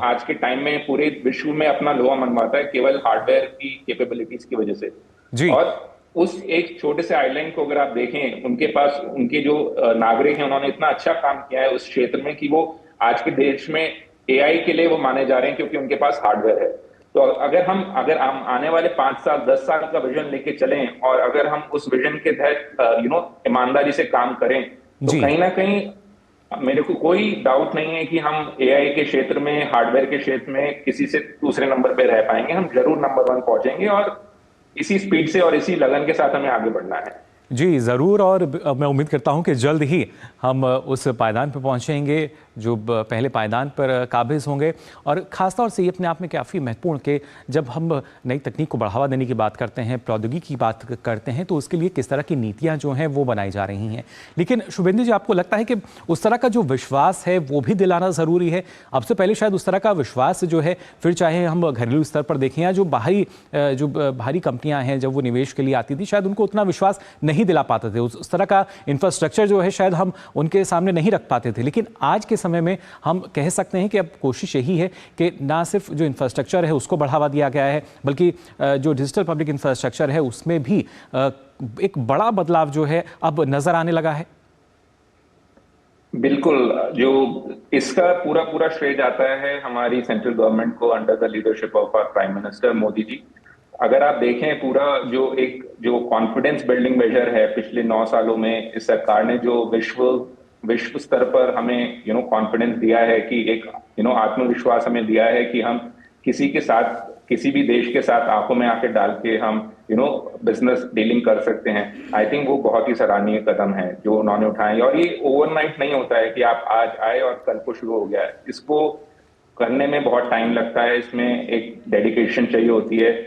आज के टाइम में पूरे विश्व में अपना लोहा मनवाता है केवल हार्डवेयर की कैपेबिलिटीज की वजह से। जी। और उस एक छोटे से आइलैंड को अगर आप देखें, उनके पास उनके जो नागरिक हैं, उन्होंने इतना अच्छा काम किया है उस क्षेत्र में कि वो आज के देश में एआई के लिए वो माने जा रहे हैं क्योंकि उनके पास हार्डवेयर है। तो अगर हम आने वाले 5 साल 10 साल का विजन लेके चलें और अगर हम उस विजन के तहत ईमानदारी से काम करें, तो कहीं ना कहीं मेरे को कोई डाउट नहीं है कि हम एआई के क्षेत्र में, हार्डवेयर के क्षेत्र में किसी से दूसरे नंबर पे रह पाएंगे। हम जरूर नंबर 1 पहुंचेंगे और इसी स्पीड से और इसी लगन के साथ हमें आगे बढ़ना है। जी ज़रूर, और मैं उम्मीद करता हूं कि जल्द ही हम उस पायदान पर पहुंचेंगे जो पहले पायदान पर काबिज होंगे। और ख़ासतौर से ये अपने आप में काफ़ी महत्वपूर्ण कि जब हम नई तकनीक को बढ़ावा देने की बात करते हैं, प्रौद्योगिकी की बात करते हैं, तो उसके लिए किस तरह की नीतियाँ जो हैं वो बनाई जा रही हैं। लेकिन शुभेंदु जी, आपको लगता है कि उस तरह का जो विश्वास है वो भी दिलाना ज़रूरी है? अब से पहले शायद उस तरह का विश्वास जो है, फिर चाहे हम घरेलू स्तर पर देखें या जो बाहरी कंपनियाँ हैं, जब वो निवेश के लिए आती थी, शायद उनको उतना विश्वास नहीं दिला पाते थे। उस तरह का इंफ्रास्ट्रक्चर जो है शायद हम उनके सामने नहीं रख पाते थे। लेकिन आज के समय में हम कह सकते हैं कि अब कोशिश यही है कि ना सिर्फ जो इंफ्रास्ट्रक्चर है उसको बढ़ावा दिया गया है, बल्कि जो डिजिटल पब्लिक इंफ्रास्ट्रक्चर है उसमें भी एक बड़ा बदलाव जो है अब नजर आने लगा है। बिल्कुल, जो इसका पूरा श्रेय जाता है हमारी सेंट्रल गवर्नमेंट को under the leadership of our prime minister Modi ji. अगर आप देखें पूरा जो कॉन्फिडेंस बिल्डिंग मेजर है पिछले 9 सालों में, इस सरकार ने जो विश्व स्तर पर हमें कॉन्फिडेंस दिया है कि एक आत्मविश्वास हमें दिया है कि हम किसी के साथ, किसी भी देश के साथ आंखों में आंखें डाल के हम बिजनेस डीलिंग कर सकते हैं। आई थिंक वो बहुत ही सराहनीय कदम है जो उन्होंने उठाए। और ये ओवरनाइट नहीं होता है कि आप आज आए और कल को शुरू हो गया है। इसको करने में बहुत टाइम लगता है, इसमें एक डेडिकेशन चाहिए होती है।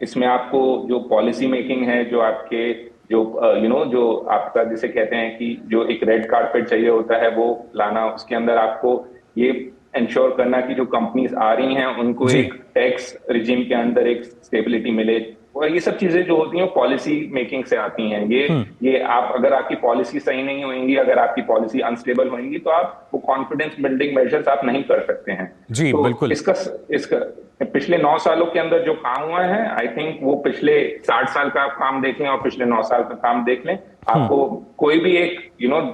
इसमें आपको जो पॉलिसी मेकिंग है, जो आपके जो आपका जिसे कहते हैं कि जो एक रेड कार्पेट चाहिए होता है वो लाना, उसके अंदर आपको ये इंश्योर करना कि जो कंपनीज आ रही हैं उनको एक टैक्स रिजीम के अंदर एक स्टेबिलिटी मिले, और ये सब चीजें जो होती हैं पॉलिसी मेकिंग से आती हैं। ये आप, अगर आपकी पॉलिसी सही नहीं होगी, अगर आपकी पॉलिसी अनस्टेबल होगी, तो आप वो कॉन्फिडेंस बिल्डिंग मेजर्स आप नहीं कर सकते हैं। जी तो बिल्कुल। इसका पिछले 9 सालों के अंदर जो काम हुआ है, आई थिंक वो पिछले 60 साल का आप काम देख लें और पिछले 9 साल का काम देख लें, आपको कोई भी एक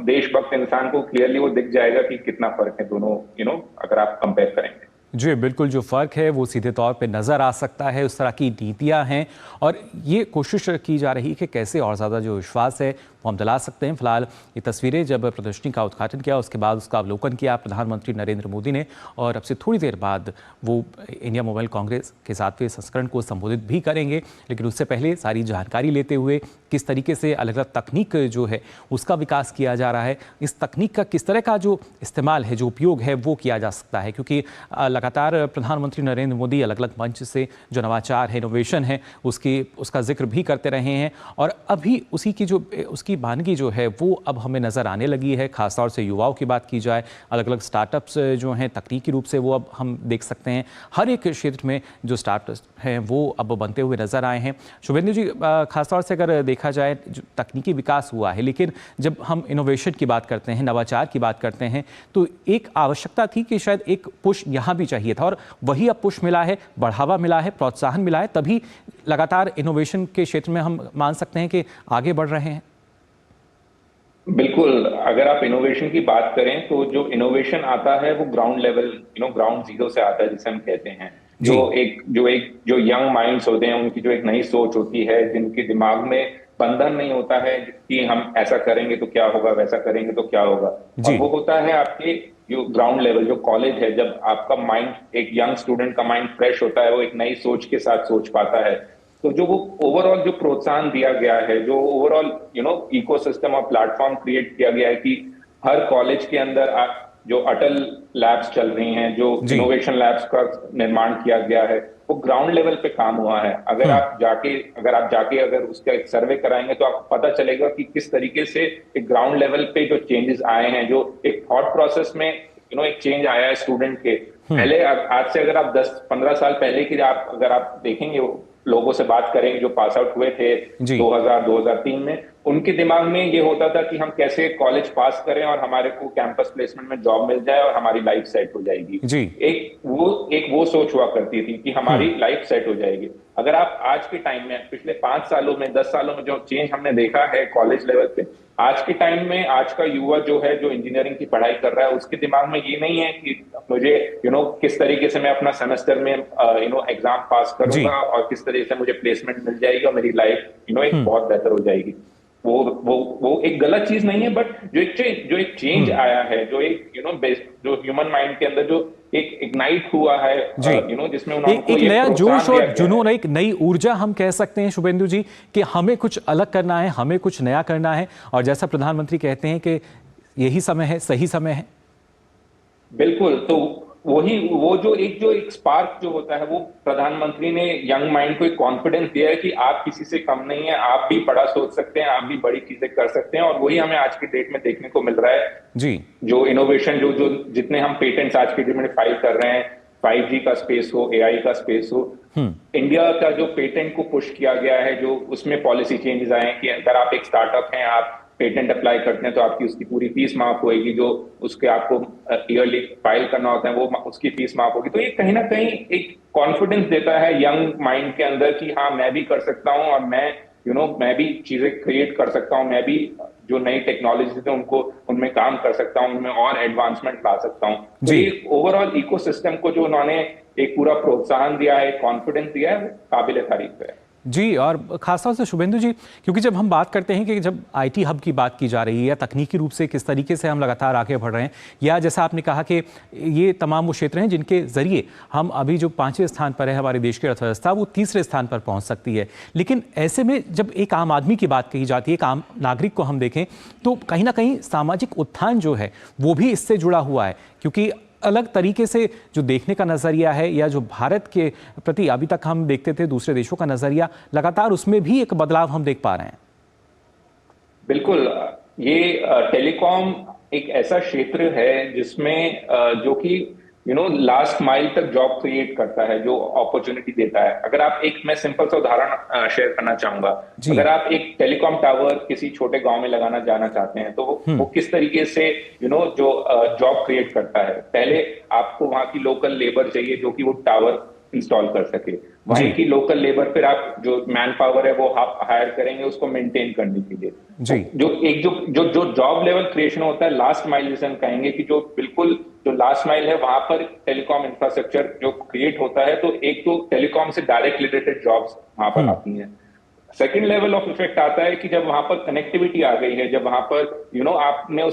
देशभक्त इंसान को क्लियरली वो दिख जाएगा कि कितना फर्क है दोनों, अगर आप कंपेयर करेंगे। जी बिल्कुल, जो फ़र्क है वो सीधे तौर पे नज़र आ सकता है, उस तरह की नीतियाँ हैं और ये कोशिश की जा रही है कि कैसे और ज़्यादा जो विश्वास है वो हम दिला सकते हैं। फिलहाल ये तस्वीरें जब प्रदर्शनी का उद्घाटन किया उसके बाद उसका अवलोकन किया प्रधानमंत्री नरेंद्र मोदी ने और अब से थोड़ी देर बाद वो इंडिया मोबाइल कांग्रेस के 7वें संस्करण को संबोधित भी करेंगे। लेकिन उससे पहले सारी जानकारी लेते हुए किस तरीके से अलग अलग तकनीक जो है उसका विकास किया जा रहा है, इस तकनीक का किस तरह का जो इस्तेमाल है, जो उपयोग है वो किया जा सकता है, क्योंकि लगातार प्रधानमंत्री नरेंद्र मोदी अलग अलग मंच से जो नवाचार है, इनोवेशन है, उसका जिक्र भी करते रहे हैं और अभी उसकी बानगी जो है वो अब हमें नज़र आने लगी है। खासतौर से युवाओं की बात की जाए, अलग अलग स्टार्टअप्स जो हैं तकनीकी रूप से वो अब हम देख सकते हैं, हर एक क्षेत्र में जो स्टार्टअप्स हैं वो अब बनते हुए नज़र आए हैं। शुभेंदु जी, खासतौर से अगर देखा जाए जो तकनीकी विकास हुआ है, लेकिन जब हम इनोवेशन की बात करते हैं, नवाचार की बात करते हैं, तो एक आवश्यकता थी कि शायद एक पुश यहाँ भी चाहिए था और वही अब पुश मिला है, बढ़ावा मिला है, प्रोत्साहन मिला है, तभी लगातार इनोवेशन के क्षेत्र में हम मान सकते हैं कि आगे बढ़ रहे हैं। बिल्कुल, अगर आप इनोवेशन की बात करें तो जो इनोवेशन आता है वो ग्राउंड लेवल, ग्राउंड जीरो से आता है, जिसे हम कहते हैं। जो यंग माइंड्स होते हैं, उनकी जो एक नई सोच होती है, जिनके दिमाग में बंधन नहीं होता है कि हम ऐसा करेंगे तो क्या होगा, वैसा करेंगे तो क्या होगा, और वो होता है आपके जो ग्राउंड लेवल, जो कॉलेज है, जब आपका माइंड, एक यंग स्टूडेंट का माइंड फ्रेश होता है, वो एक नई सोच के साथ सोच पाता है। तो जो वो ओवरऑल जो प्रोत्साहन दिया गया है, जो ओवरऑल इकोसिस्टम और प्लेटफॉर्म क्रिएट किया गया है कि हर कॉलेज के अंदर जो अटल लैब्स चल रही हैं, जो इनोवेशन लैब्स का निर्माण किया गया है, वो ग्राउंड लेवल पे काम हुआ है। अगर आप जाके अगर उसका एक सर्वे कराएंगे तो आपको पता चलेगा कि किस तरीके से एक ग्राउंड लेवल पे जो चेंजेस आए हैं, जो एक थॉट प्रोसेस में एक चेंज आया है स्टूडेंट के। पहले आज से अगर आप 10-15 साल पहले की अगर आप देखेंगे, लोगों से बात करेंगे जो पास आउट हुए थे 2000-2003 में, उनके दिमाग में ये होता था कि हम कैसे कॉलेज पास करें और हमारे को कैंपस प्लेसमेंट में जॉब मिल जाए और हमारी लाइफ सेट हो जाएगी। एक वो सोच हुआ करती थी कि हमारी लाइफ सेट हो जाएगी। अगर आप आज के टाइम में, पिछले 5 सालों में, 10 सालों में जो चेंज हमने देखा है कॉलेज लेवल पे, आज के टाइम में आज का युवा जो है, जो इंजीनियरिंग की पढ़ाई कर रहा है, उसके दिमाग में ये नहीं है कि मुझे किस तरीके से मैं अपना सेमेस्टर में एग्जाम पास करूंगा और किस तरीके से मुझे प्लेसमेंट मिल जाएगी और मेरी लाइफ एक बहुत बेहतर हो जाएगी। वो एक गलत चीज नहीं है, बट जो एक चेंज आया है, जो एक जो ह्यूमन माइंड के अंदर जो एक इग्नाइट हुआ है, जिसमें एक नया जोश और जुनून, एक नई ऊर्जा हम कह सकते हैं शुभेंदु जी, कि हमें कुछ अलग करना है, हमें कुछ नया करना है, और जैसा प्रधानमंत्री कहते हैं कि यही समय है, सही समय है। बिल्कुल, तो वो जो एक स्पार्क जो होता है, वो प्रधानमंत्री ने यंग माइंड को एक कॉन्फिडेंस दिया है कि आप किसी से कम नहीं है, आप भी बड़ा सोच सकते हैं, आप भी बड़ी चीजें कर सकते हैं, और वही हमें आज की डेट में देखने को मिल रहा है। जो इनोवेशन, जो जितने हम पेटेंट्स आज की डेट में फाइल कर रहे हैं, 5G का स्पेस हो, AI का स्पेस हो, इंडिया का जो पेटेंट को पुश किया गया है, जो उसमें पॉलिसी चेंजेस आए हैं कि अगर आप एक स्टार्टअप हैं, आप पेटेंट अप्लाई करते हैं तो आपकी उसकी पूरी फीस माफ होगी, जो उसके आपको ईयरली फाइल करना होता है वो उसकी फीस माफ होगी। तो ये कहीं ना कहीं एक कॉन्फिडेंस देता है यंग माइंड के अंदर कि हाँ, मैं भी कर सकता हूँ और मैं भी चीजें क्रिएट कर सकता हूँ, मैं भी जो नई टेक्नोलॉजी है उनको उनमें काम कर सकता हूँ, उनमें और एडवांसमेंट ला सकता हूँ। तो ये ओवरऑल इकोसिस्टम को जो उन्होंने एक पूरा प्रोत्साहन दिया है, कॉन्फिडेंस दिया है, काबिल तारीफ है। जी, और खासतौर से शुभेंदु जी, क्योंकि जब हम बात करते हैं कि जब IT हब की बात की जा रही है या तकनीकी रूप से किस तरीके से हम लगातार आगे बढ़ रहे हैं, या जैसा आपने कहा कि ये तमाम वो क्षेत्र हैं जिनके ज़रिए हम अभी जो 5वें स्थान पर है हमारे देश की अर्थव्यवस्था, वो 3रे स्थान पर पहुंच सकती है। लेकिन ऐसे में जब एक आम आदमी की बात कही जाती है, एक आम नागरिक को हम देखें, तो कहीं ना कहीं सामाजिक उत्थान जो है वो भी इससे जुड़ा हुआ है, क्योंकि अलग तरीके से जो देखने का नज़रिया है, या जो भारत के प्रति अभी तक हम देखते थे दूसरे देशों का नज़रिया, लगातार उसमें भी एक बदलाव हम देख पा रहे हैं। बिल्कुल, ये टेलीकॉम एक ऐसा क्षेत्र है जिसमें जो कि लास्ट माइल तक जॉब क्रिएट करता है, जो अपॉर्चुनिटी देता है। अगर आप मैं सिंपल सा उदाहरण शेयर करना चाहूंगा, अगर आप एक टेलीकॉम टावर किसी छोटे गांव में लगाना जाना चाहते हैं, तो वो किस तरीके से जो जॉब क्रिएट करता है। पहले आपको वहां की लोकल लेबर चाहिए जो कि वो टावर इंस्टॉल कर सके। वहीं की लोकल लेबर, फिर आप जो मैन पावर है वो आप हायर करेंगे उसको मेंटेन करने के लिए। जी। जो जॉब लेवल क्रिएशन होता है, लास्ट माइल जिसे हम कहेंगे कि जो बिल्कुल जो लास्ट माइल है, वहां पर टेलीकॉम इंफ्रास्ट्रक्चर जो क्रिएट होता है, तो एक तो टेलीकॉम से डायरेक्ट रिलेटेड जॉब्स वहां पर आती हैं। सेकेंड लेवल ऑफ इफेक्ट आता है कि जब वहां पर कनेक्टिविटी आ गई है, जब वहां पर आपने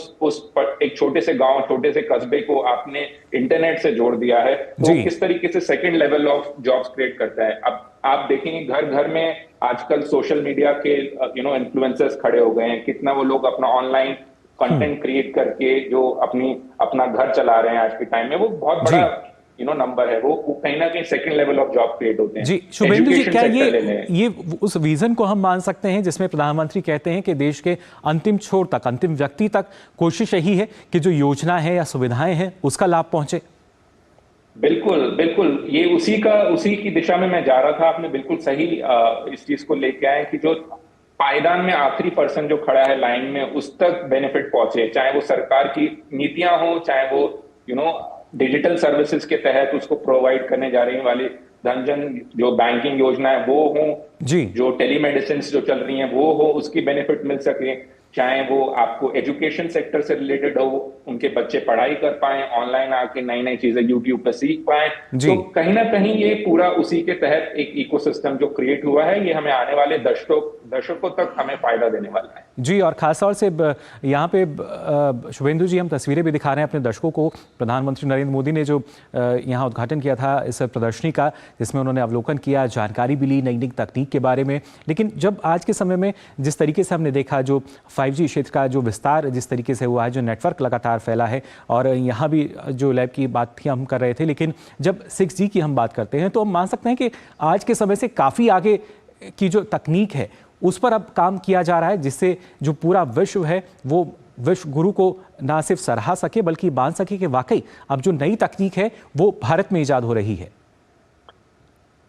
एक छोटे से गांव, छोटे से कस्बे को आपने इंटरनेट से जोड़ दिया है, तो किस तरीके से second level of jobs create करता है। अब आप देखेंगे घर घर में आजकल सोशल मीडिया के इन्फ्लुएंसर्स खड़े हो गए हैं, कितना वो लोग अपना ऑनलाइन कंटेंट क्रिएट करके जो अपना घर चला रहे हैं आज के टाइम में, वो बहुत बड़ा नंबर है। वो कहीं ना कहीं second level of job create होते हैं। जी शुभेंदु जी, क्या ये उस विजन को हम मान सकते हैं जिसमें प्रधानमंत्री कहते हैं कि देश के अंतिम छोर तक, अंतिम व्यक्ति तक कोशिश यही है कि जो योजना है या सुविधाएं हैं उसका लाभ पहुंचे? बिल्कुल बिल्कुल, ये उसी की दिशा में मैं जा रहा था। आपने बिल्कुल सही इस चीज को लेके आए कि जो पायदान में आखिरी पर्सन जो खड़ा है लाइन में, उस तक बेनिफिट पहुंचे, चाहे वो सरकार की नीतियां हो, चाहे वो डिजिटल सर्विसेज के तहत उसको प्रोवाइड करने जा रही वाली धनजन जो बैंकिंग योजना है वो हो, जो टेलीमेडिसिन जो चल रही है वो हो, उसकी बेनिफिट मिल सके, चाहे वो आपको एजुकेशन सेक्टर से रिलेटेड हो, उनके बच्चे पढ़ाई कर पाए, ऑनलाइन आके नई नई चीजें यूट्यूब पर सीख पाए। तो कहीं ना कहीं ये पूरा उसी के तहत एक इकोसिस्टम जो क्रिएट हुआ है, ये हमें आने वाले दशकों तक हमें फायदा देने वाला है। जी, और खासतौर से यहाँ पे शुभेंदु जी हम तस्वीरें भी दिखा रहे हैं अपने दर्शकों को। प्रधानमंत्री नरेंद्र मोदी ने जो यहाँ उद्घाटन किया था इस प्रदर्शनी का, जिसमें उन्होंने अवलोकन किया, जानकारी भी ली नई नई तकनीक के बारे में। लेकिन जब आज के समय में जिस तरीके से हमने देखा, जो 5G क्षेत्र का जो विस्तार जिस तरीके से हुआ है, जो नेटवर्क लगातार फैला है, और यहाँ भी जो लैब की बात थी हम कर रहे थे, लेकिन जब 6G की हम बात करते हैं तो हम मान सकते हैं कि आज के समय से काफ़ी आगे की जो तकनीक है उस पर अब काम किया जा रहा है, जिससे जो पूरा विश्व है वो विश्व गुरु को ना सिर्फ सराहा सके बल्कि मान सके कि वाकई अब जो नई तकनीक है वो भारत में इजाद हो रही है।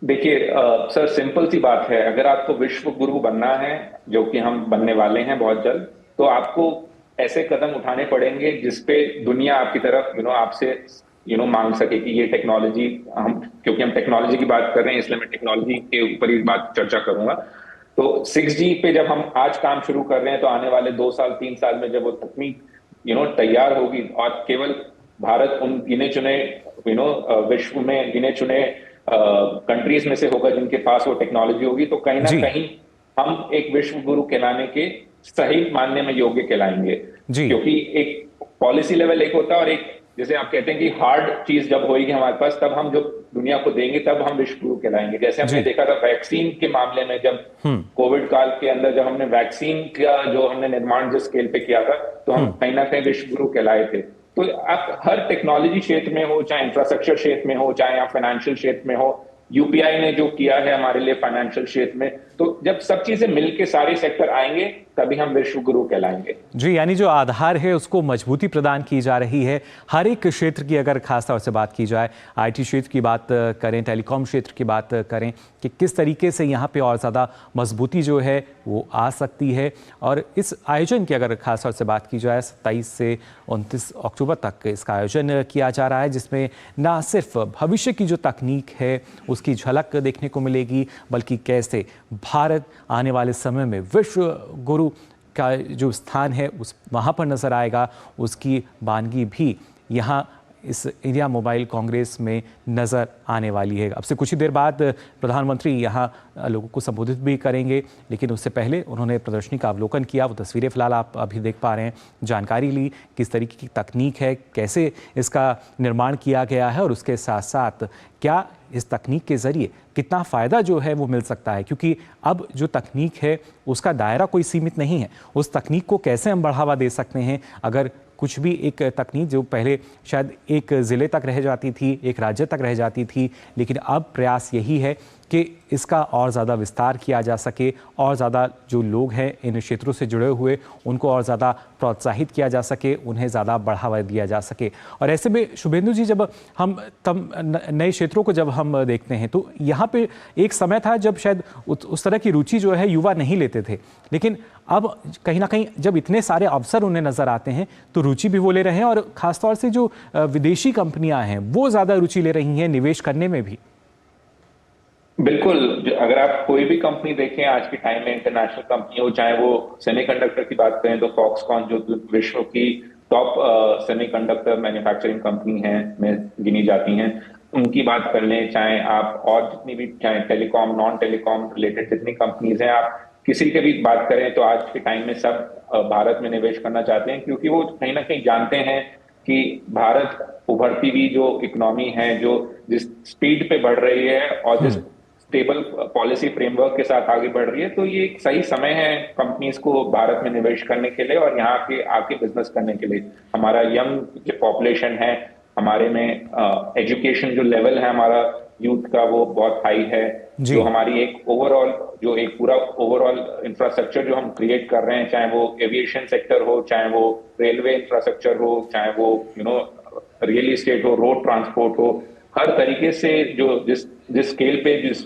देखिए सर, सिंपल सी बात है, अगर आपको विश्व गुरु बनना है, जो कि हम बनने वाले हैं बहुत जल्द, तो आपको ऐसे कदम उठाने पड़ेंगे जिसपे दुनिया आपकी तरफ आपसे मांग सके कि ये टेक्नोलॉजी, क्योंकि हम टेक्नोलॉजी की बात कर रहे हैं इसलिए मैं टेक्नोलॉजी के ऊपर ही बात चर्चा करूंगा। तो 6G पे जब हम आज काम शुरू कर रहे हैं, तो आने वाले 2 साल 3 साल में जब वो तकनीक तैयार होगी, और केवल भारत उन गिने चुने विश्व में गिने चुने कंट्रीज में से होगा जिनके पास वो टेक्नोलॉजी होगी, तो कहीं ना कहीं हम एक विश्व गुरु कहलाने के सही मानने में योग्य कहलाएंगे। क्योंकि एक पॉलिसी लेवल एक होता है, और एक जैसे आप कहते हैं कि हार्ड चीज जब होगी हमारे पास, तब हम जो दुनिया को देंगे तब हम विश्व गुरु कहलाएंगे। जैसे हमने देखा था वैक्सीन के मामले में, जब कोविड काल के अंदर जब हमने वैक्सीन का जो हमने निर्माण जिस स्केल पे किया था, तो हम कहीं ना कहीं विश्व गुरु कहलाए थे। तो आप हर टेक्नोलॉजी क्षेत्र में हो, चाहे इंफ्रास्ट्रक्चर क्षेत्र में हो, चाहे आप फाइनेंशियल क्षेत्र में हो, यूपीआई ने जो किया है हमारे लिए फाइनेंशियल क्षेत्र में, तो जब सब चीजें मिलके सारे सेक्टर आएंगे तभी हम विश्व गुरु कहलाएंगे। जी, यानी जो आधार है उसको मजबूती प्रदान की जा रही है हर एक क्षेत्र की। अगर खास तौर से बात की जाए, आईटी क्षेत्र की बात करें, टेलीकॉम क्षेत्र की बात करें, कि किस तरीके से यहाँ पे और ज़्यादा मजबूती जो है वो आ सकती है। और इस आयोजन की अगर खास तौर से बात की जाए, 27 से 29 अक्टूबर तक इसका आयोजन किया जा रहा है, जिसमें ना सिर्फ भविष्य की जो तकनीक है उसकी झलक देखने को मिलेगी, बल्कि कैसे भारत आने वाले समय में विश्व गुरु का जो स्थान है उस वहाँ पर नज़र आएगा। उसकी वानगी भी यहाँ इस इंडिया मोबाइल कांग्रेस में नज़र आने वाली है। अब से कुछ ही देर बाद प्रधानमंत्री यहाँ लोगों को संबोधित भी करेंगे, लेकिन उससे पहले उन्होंने प्रदर्शनी का अवलोकन किया। वो तस्वीरें फिलहाल आप अभी देख पा रहे हैं। जानकारी ली किस तरीके की तकनीक है, कैसे इसका निर्माण किया गया है, और उसके साथ साथ क्या इस तकनीक के ज़रिए कितना फ़ायदा जो है वो मिल सकता है। क्योंकि अब जो तकनीक है उसका दायरा कोई सीमित नहीं है। उस तकनीक को कैसे हम बढ़ावा दे सकते हैं। अगर कुछ भी एक तकनीक जो पहले शायद एक ज़िले तक रह जाती थी, एक राज्य तक रह जाती थी, लेकिन अब प्रयास यही है कि इसका और ज़्यादा विस्तार किया जा सके, और ज़्यादा जो लोग हैं इन क्षेत्रों से जुड़े हुए उनको और ज़्यादा प्रोत्साहित किया जा सके, उन्हें ज़्यादा बढ़ावा दिया जा सके। और ऐसे में शुभेंदु जी, जब हम नए क्षेत्रों को जब हम देखते हैं, तो यहाँ पे एक समय था जब शायद उस तरह की रुचि जो है युवा नहीं लेते थे, लेकिन अब कहीं ना कहीं जब इतने सारे अवसर उन्हें नज़र आते हैं तो रुचि भी वो ले रहे हैं, और ख़ासतौर से जो विदेशी कंपनियां हैं वो ज़्यादा रुचि ले रही हैं निवेश करने में भी। बिल्कुल। अगर आप कोई भी कंपनी देखें आज के टाइम में, इंटरनेशनल कंपनी हो, चाहे वो सेमीकंडक्टर की बात करें तो फॉक्सकॉन जो विश्व की टॉप सेमीकंडक्टर मैन्युफैक्चरिंग कंपनी है में गिनी जाती हैं, उनकी बात कर लें, चाहे आप और जितनी भी, चाहे टेलीकॉम नॉन टेलीकॉम रिलेटेड जितनी कंपनीज हैं, आप किसी के भी बात करें तो आज के टाइम में सब भारत में निवेश करना चाहते हैं, क्योंकि वो कहीं ना कहीं जानते हैं कि भारत उभरती हुई जो इकोनॉमी है, जो जिस स्पीड पे बढ़ रही है और जिस स्टेबल पॉलिसी फ्रेमवर्क के साथ आगे बढ़ रही है, तो ये एक सही समय है कंपनीज को भारत में निवेश करने के लिए और यहाँ के आके बिजनेस करने के लिए। हमारा यंग जो पॉपुलेशन है, हमारे में एजुकेशन जो लेवल है हमारा यूथ का वो बहुत हाई है। जी। जो हमारी एक ओवरऑल, जो एक पूरा ओवरऑल इंफ्रास्ट्रक्चर जो हम क्रिएट कर रहे हैं, चाहे वो एविएशन सेक्टर हो, चाहे वो रेलवे इंफ्रास्ट्रक्चर हो, चाहे वो रियल एस्टेट हो, रोड ट्रांसपोर्ट हो, हर तरीके से जो जिस जिस स्केल पे जिस